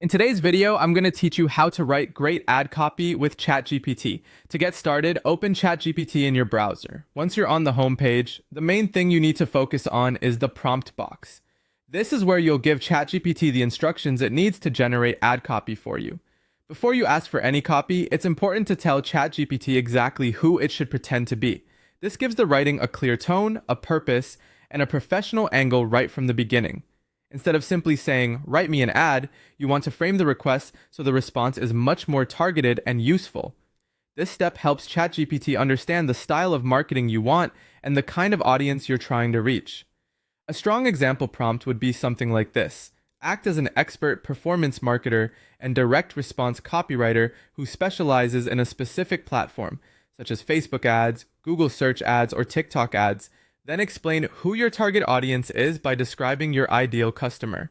In today's video, I'm going to teach you how to write great ad copy with Chatgpt. To get started, open Chatgpt in your browser. Once you're on the home page, the main thing you need to focus on is the prompt box. This is where you'll give Chatgpt the instructions it needs to generate ad copy for you. Before you ask for any copy, it's important to tell Chatgpt exactly who it should pretend to be. This gives the writing a clear tone, a purpose, and a professional angle right from the beginning. Instead of simply saying, write me an ad, you want to frame the request so the response is much more targeted and useful. This step helps ChatGPT understand the style of marketing you want and the kind of audience you're trying to reach. A strong example prompt would be something like this. Act as an expert performance marketer and direct response copywriter who specializes in a specific platform, such as Facebook ads, Google search ads, or TikTok ads. Then explain who your target audience is by describing your ideal customer.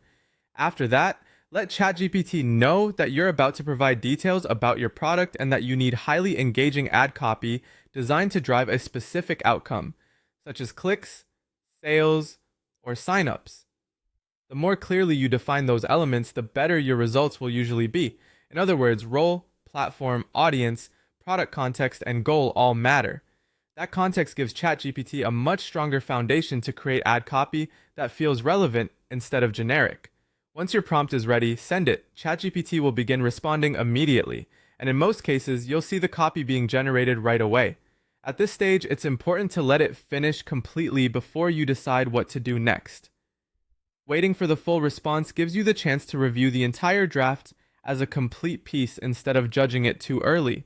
After that, let ChatGPT know that you're about to provide details about your product and that you need highly engaging ad copy designed to drive a specific outcome, such as clicks, sales, or signups. The more clearly you define those elements, the better your results will usually be. In other words, role, platform, audience, product context, and goal all matter. That context gives ChatGPT a much stronger foundation to create ad copy that feels relevant instead of generic. Once your prompt is ready, send it. ChatGPT will begin responding immediately, and in most cases, you'll see the copy being generated right away. At this stage, it's important to let it finish completely before you decide what to do next. Waiting for the full response gives you the chance to review the entire draft as a complete piece instead of judging it too early.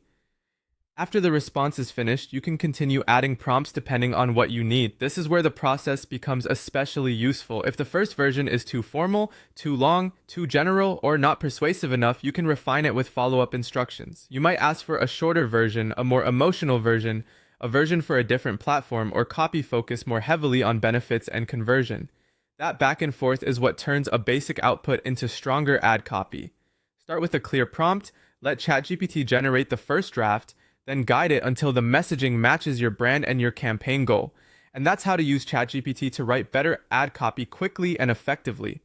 After the response is finished, you can continue adding prompts depending on what you need. This is where the process becomes especially useful. If the first version is too formal, too long, too general, or not persuasive enough, you can refine it with follow-up instructions. You might ask for a shorter version, a more emotional version, a version for a different platform, or copy focus more heavily on benefits and conversion. That back and forth is what turns a basic output into stronger ad copy. Start with a clear prompt, let ChatGPT generate the first draft, then guide it until the messaging matches your brand and your campaign goal. And that's how to use ChatGPT to write better ad copy quickly and effectively.